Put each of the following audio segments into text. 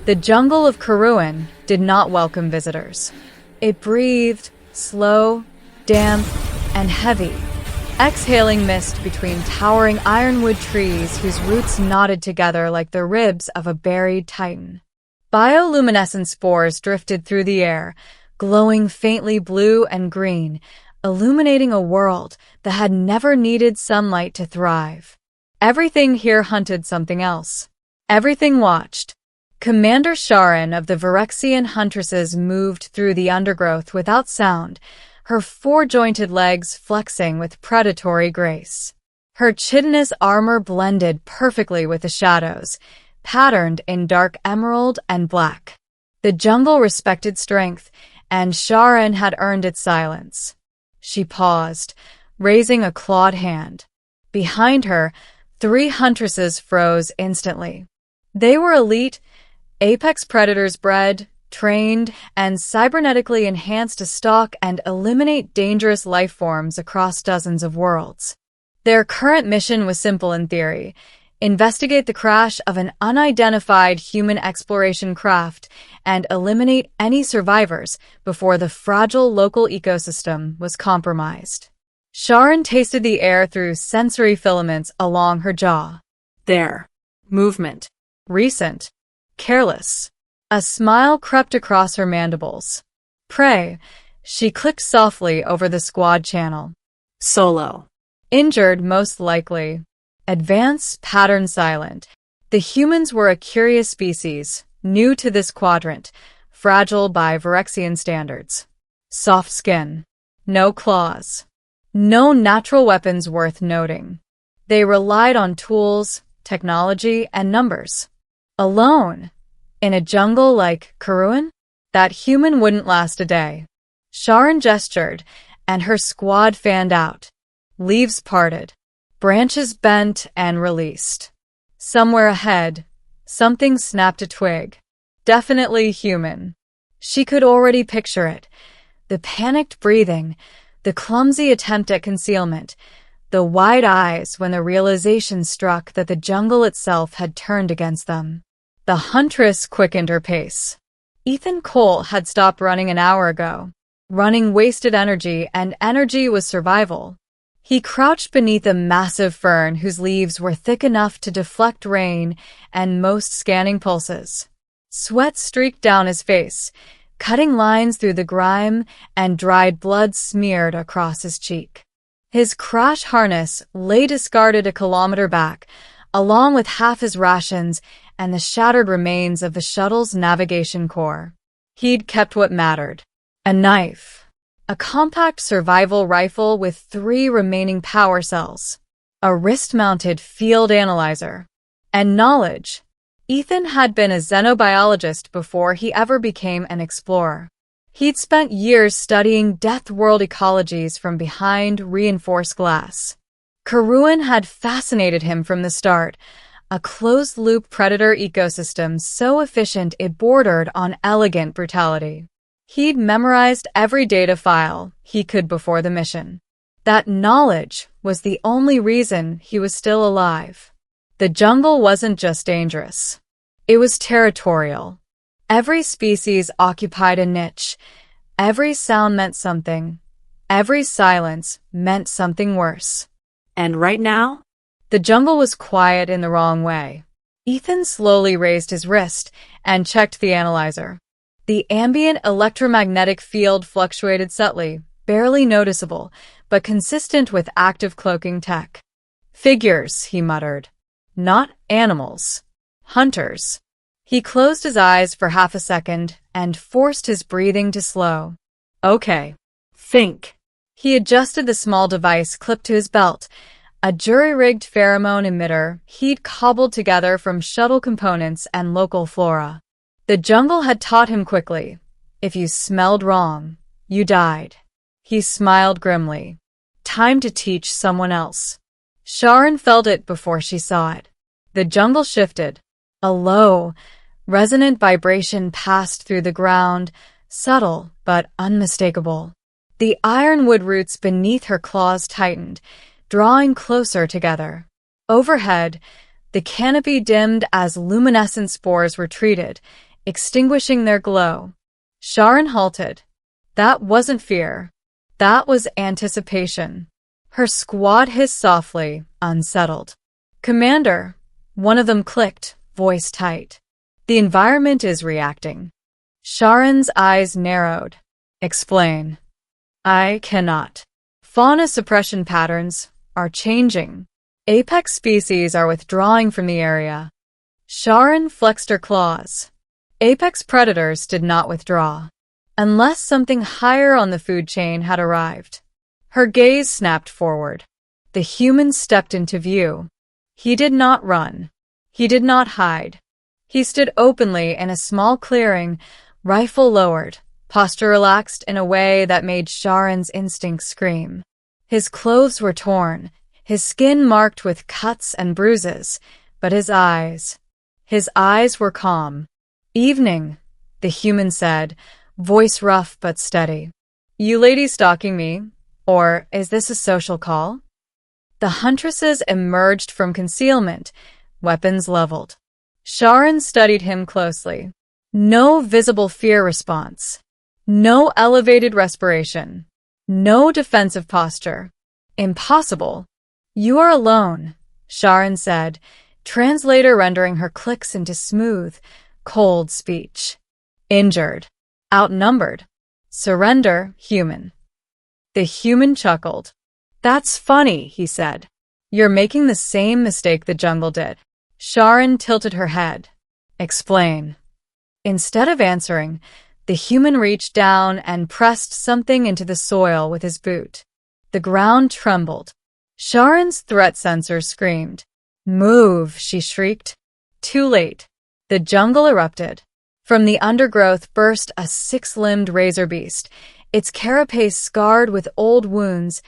The jungle of Karun did not welcome visitors. It breathed, slow, damp, and heavy, exhaling mist between towering ironwood trees whose roots knotted together like the ribs of a buried titan. Bioluminescent spores drifted through the air, glowing faintly blue and green, illuminating a world that had never needed sunlight to thrive. Everything here hunted something else. Everything watched. Commander Sharon of the Virexian Huntresses moved through the undergrowth without sound, her four-jointed legs flexing with predatory grace. Her chitinous armor blended perfectly with the shadows, patterned in dark emerald and black. The jungle respected strength, and Sharon had earned its silence. She paused, raising a clawed hand. Behind her, 3 huntresses froze instantly. They were elite, apex predators bred, trained, and cybernetically enhanced to stalk and eliminate dangerous life forms across dozens of worlds. Their current mission was simple in theory: investigate the crash of an unidentified human exploration craft and eliminate any survivors before the fragile local ecosystem was compromised. Sharon tasted the air through sensory filaments along her jaw. There. Movement. Recent. Careless. A smile crept across her mandibles. Prey. She clicked softly over the squad channel. Solo. Injured, most likely. Advance, pattern silent. The humans were a curious species, new to this quadrant, fragile by Virexian standards. Soft skin. No claws. No natural weapons worth noting. They relied on tools, technology, and numbers. Alone, in a jungle like Karun, that human wouldn't last a day. Sharon gestured, and her squad fanned out. Leaves parted. Branches bent and released. Somewhere ahead, something snapped a twig. Definitely human. She could already picture it. The panicked breathing, the clumsy attempt at concealment, the wide eyes when the realization struck that the jungle itself had turned against them. The huntress quickened her pace. Ethan Cole had stopped running an hour ago. Running wasted energy, and energy was survival. He crouched beneath a massive fern whose leaves were thick enough to deflect rain and most scanning pulses. Sweat streaked down his face, cutting lines through the grime, and dried blood smeared across his cheek. His crash harness lay discarded a kilometer back, along with half his rations and the shattered remains of the shuttle's navigation core. He'd kept what mattered. A knife. A compact survival rifle with 3 remaining power cells. A wrist-mounted field analyzer. And knowledge. Ethan had been a xenobiologist before he ever became an explorer. He'd spent years studying death world ecologies from behind reinforced glass. Karun had fascinated him from the start, a closed-loop predator ecosystem so efficient it bordered on elegant brutality. He'd memorized every data file he could before the mission. That knowledge was the only reason he was still alive. The jungle wasn't just dangerous. It was territorial. Every species occupied a niche. Every sound meant something. Every silence meant something worse. And right now, the jungle was quiet in the wrong way. Ethan slowly raised his wrist and checked the analyzer. The ambient electromagnetic field fluctuated subtly, barely noticeable, but consistent with active cloaking tech. Figures, he muttered. Not animals. Hunters. He closed his eyes for half a second and forced his breathing to slow. Okay. Think. He adjusted the small device clipped to his belt, a jury-rigged pheromone emitter he'd cobbled together from shuttle components and local flora. The jungle had taught him quickly. If you smelled wrong, you died. He smiled grimly. Time to teach someone else. Sharon felt it before she saw it. The jungle shifted. A low, resonant vibration passed through the ground, subtle but unmistakable. The ironwood roots beneath her claws tightened, drawing closer together. Overhead, the canopy dimmed as luminescent spores retreated, extinguishing their glow. Sharon halted. That wasn't fear. That was anticipation. Her squad hissed softly, unsettled. "Commander," one of them clicked, voice tight. "The environment is reacting." Sharon's eyes narrowed. "Explain." "I cannot. Fauna suppression patterns are changing. Apex species are withdrawing from the area." Sharon flexed her claws. Apex predators did not withdraw, unless something higher on the food chain had arrived. Her gaze snapped forward. The human stepped into view. He did not run. He did not hide. He stood openly in a small clearing, rifle lowered, posture relaxed in a way that made Sharon's instincts scream. His clothes were torn, his skin marked with cuts and bruises, but his eyes were calm. "Evening," the human said, voice rough but steady. "You ladies stalking me? Or is this a social call?" The huntresses emerged from concealment, weapons leveled. Sharon studied him closely. No visible fear response. No elevated respiration. No defensive posture. Impossible. "You are alone," Sharon said, translator rendering her clicks into smooth, cold speech. "Injured. Outnumbered. Surrender, human." The human chuckled. "That's funny," he said. "You're making the same mistake the jungle did." Sharon tilted her head. "Explain." Instead of answering, the human reached down and pressed something into the soil with his boot. The ground trembled. Sharon's threat sensor screamed. "Move," she shrieked. Too late. The jungle erupted. From the undergrowth burst a six-limbed razor beast, its carapace scarred with old wounds,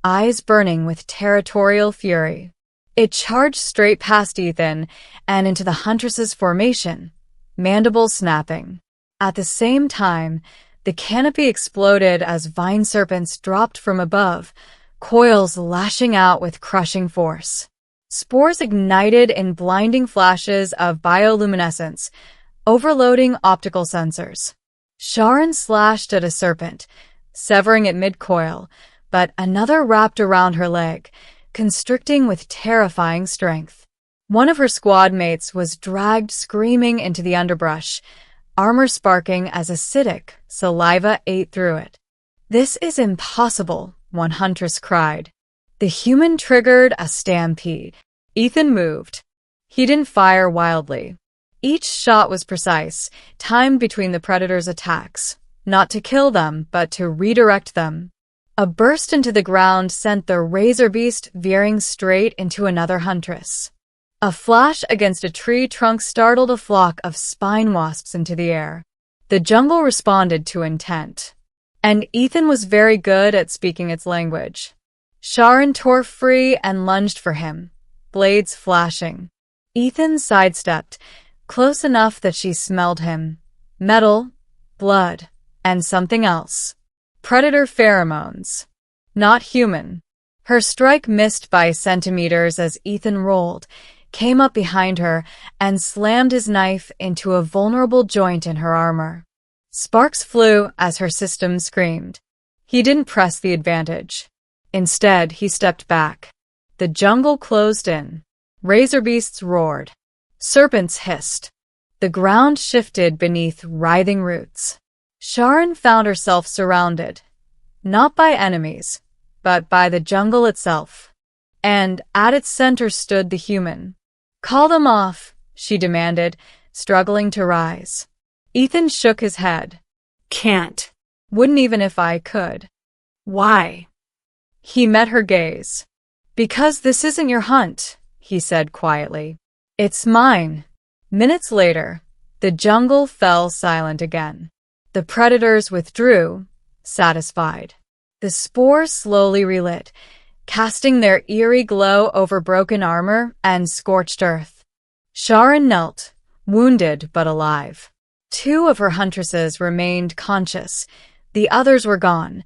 eyes burning with territorial fury. It charged straight past Ethan and into the huntress's formation, mandibles snapping. At the same time, the canopy exploded as vine serpents dropped from above, coils lashing out with crushing force. Spores ignited in blinding flashes of bioluminescence, overloading optical sensors. Sharon slashed at a serpent, severing it mid-coil, but another wrapped around her leg, constricting with terrifying strength. One of her squad mates was dragged screaming into the underbrush, armor sparking as acidic saliva ate through it. "This is impossible," one huntress cried. The human triggered a stampede. Ethan moved. He didn't fire wildly. Each shot was precise, timed between the predator's attacks, not to kill them, but to redirect them. A burst into the ground sent the razor beast veering straight into another huntress. A flash against a tree trunk startled a flock of spine wasps into the air. The jungle responded to intent. And Ethan was very good at speaking its language. Sharon tore free and lunged for him, blades flashing. Ethan sidestepped, close enough that she smelled him. Metal, blood, and something else. Predator pheromones. Not human. Her strike missed by centimeters as Ethan rolled, came up behind her, and slammed his knife into a vulnerable joint in her armor. Sparks flew as her system screamed. He didn't press the advantage. Instead, he stepped back. The jungle closed in. Razor beasts roared. Serpents hissed. The ground shifted beneath writhing roots. Sharon found herself surrounded, not by enemies, but by the jungle itself. And at its center stood the human. "Call them off," she demanded, struggling to rise. Ethan shook his head. "Can't. Wouldn't even if I could." "Why?" He met her gaze. "Because this isn't your hunt," he said quietly. "It's mine." Minutes later, the jungle fell silent again. The predators withdrew, satisfied. The spores slowly relit, casting their eerie glow over broken armor and scorched earth. Sharon knelt, wounded but alive. Two of her huntresses remained conscious. The others were gone,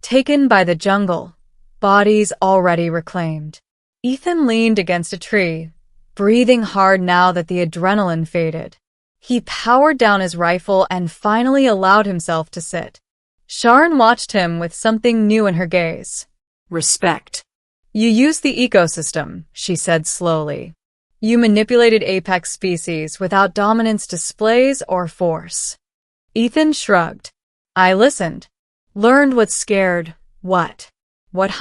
taken by the jungle, bodies already reclaimed. Ethan leaned against a tree, breathing hard now that the adrenaline faded. He powered down his rifle and finally allowed himself to sit. Sharon watched him with something new in her gaze. Respect. You used the ecosystem, she said slowly. You manipulated apex species without dominance displays or force. Ethan shrugged. I listened. Learned what scared what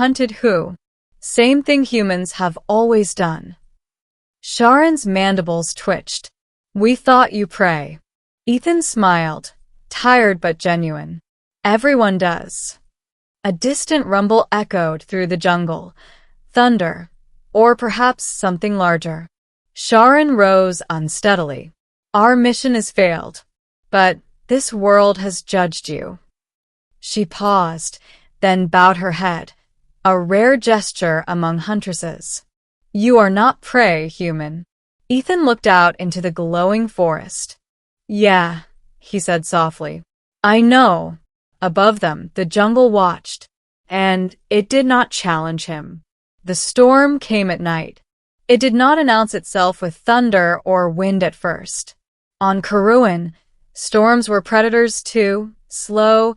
hunted who. Same thing humans have always done. Sharon's mandibles twitched. We thought you prey. Ethan smiled, tired but genuine. Everyone does. A distant rumble echoed through the jungle. Thunder, or perhaps something larger. Sharon rose unsteadily. Our mission has failed, but this world has judged you. She paused, then bowed her head, a rare gesture among huntresses. You are not prey, human. Ethan looked out into the glowing forest. Yeah, he said softly. I know. Above them, the jungle watched, and it did not challenge him. The storm came at night. It did not announce itself with thunder or wind at first. On Karuin, storms were predators too, slow,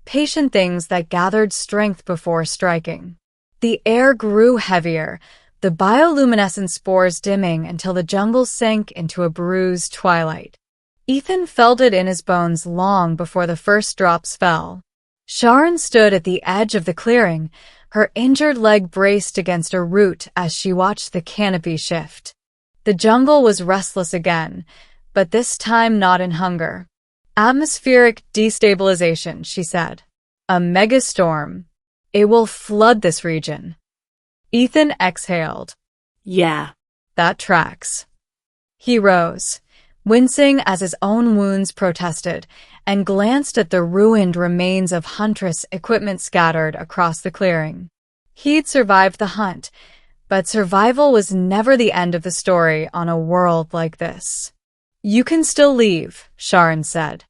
patient things that gathered strength before striking. The air grew heavier, the bioluminescent spores dimming until the jungle sank into a bruised twilight. Ethan felt it in his bones long before the first drops fell. Sharon stood at the edge of the clearing, her injured leg braced against a root as she watched the canopy shift. The jungle was restless again, but this time not in hunger. Atmospheric destabilization, she said. A megastorm. It will flood this region. Ethan exhaled. Yeah. That tracks. He rose, wincing as his own wounds protested, and glanced at the ruined remains of huntress equipment scattered across the clearing. He'd survived the hunt, but survival was never the end of the story on a world like this. You can still leave, Sharon said.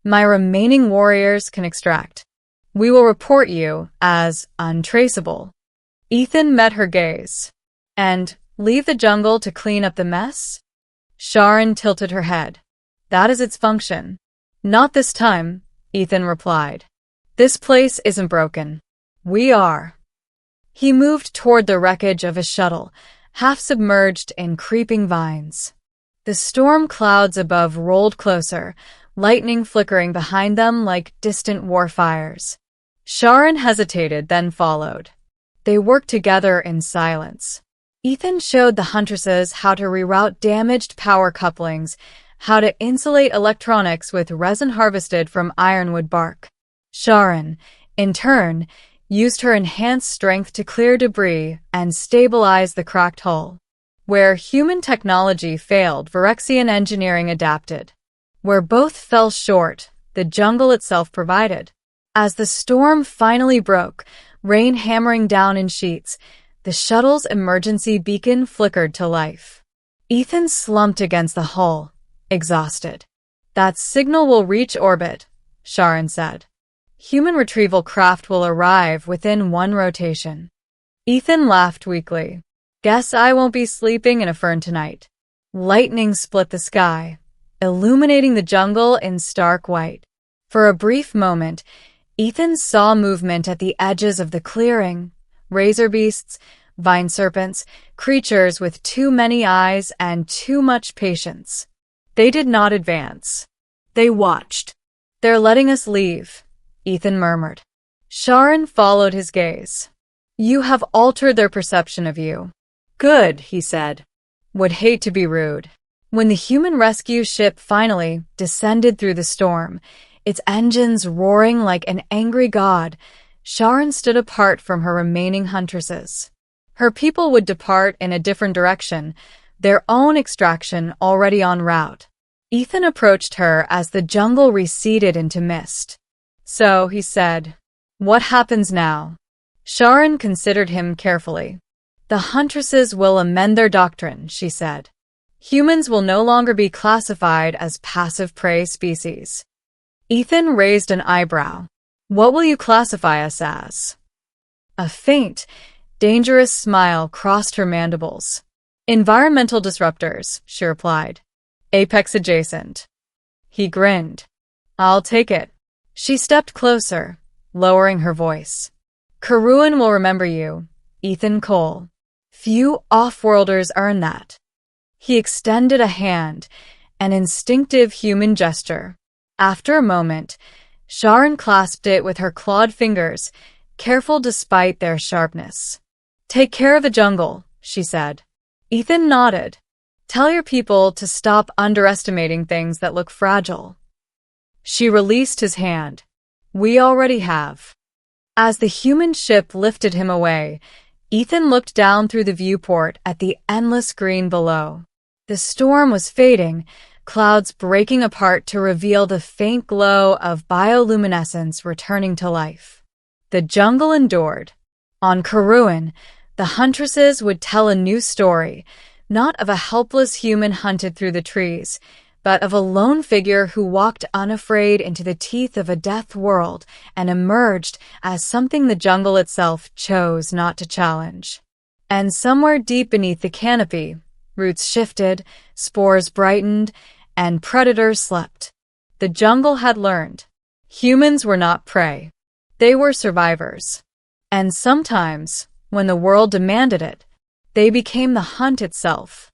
My remaining warriors can extract. We will report you as untraceable. Ethan met her gaze. And leave the jungle to clean up the mess? Sharon tilted her head. That is its function. Not this time, Ethan replied. This place isn't broken. We are. He moved toward the wreckage of a shuttle, half submerged in creeping vines. The storm clouds above rolled closer, lightning flickering behind them like distant war fires. Sharon hesitated, then followed. They worked together in silence. Ethan showed the huntresses how to reroute damaged power couplings, how to insulate electronics with resin harvested from ironwood bark. Sharon, in turn, used her enhanced strength to clear debris and stabilize the cracked hull. Where human technology failed, Virexian engineering adapted. Where both fell short, the jungle itself provided. As the storm finally broke, rain hammering down in sheets, the shuttle's emergency beacon flickered to life. Ethan slumped against the hull, exhausted. That signal will reach orbit, Sharon said. Human retrieval craft will arrive within one rotation. Ethan laughed weakly. Guess I won't be sleeping in a fern tonight. Lightning split the sky, illuminating the jungle in stark white. For a brief moment, Ethan saw movement at the edges of the clearing. Razor beasts, vine serpents, creatures with too many eyes and too much patience. They did not advance. They watched. They're letting us leave, Ethan murmured. Sharon followed his gaze. You have altered their perception of you. Good, he said. Would hate to be rude. When the human rescue ship finally descended through the storm, its engines roaring like an angry god, Sharon stood apart from her remaining huntresses. Her people would depart in a different direction, their own extraction already en route. Ethan approached her as the jungle receded into mist. So, he said, what happens now? Sharon considered him carefully. The huntresses will amend their doctrine, she said. Humans will no longer be classified as passive prey species. Ethan raised an eyebrow. What will you classify us as? A faint, dangerous smile crossed her mandibles. Environmental disruptors, she replied. Apex adjacent. He grinned. I'll take it. She stepped closer, lowering her voice. Karuan will remember you, Ethan Cole. Few off-worlders earn that. He extended a hand, an instinctive human gesture. After a moment, Sharon clasped it with her clawed fingers, careful despite their sharpness. Take care of the jungle, she said. Ethan nodded. Tell your people to stop underestimating things that look fragile. She released his hand. We already have. As the human ship lifted him away, Ethan looked down through the viewport at the endless green below. The storm was fading, clouds breaking apart to reveal the faint glow of bioluminescence returning to life. The jungle endured. On Karuan, the huntresses would tell a new story, not of a helpless human hunted through the trees, but of a lone figure who walked unafraid into the teeth of a death world and emerged as something the jungle itself chose not to challenge. And somewhere deep beneath the canopy, roots shifted, spores brightened, and predators slept. The jungle had learned. Humans were not prey. They were survivors. And sometimes, when the world demanded it, they became the hunt itself.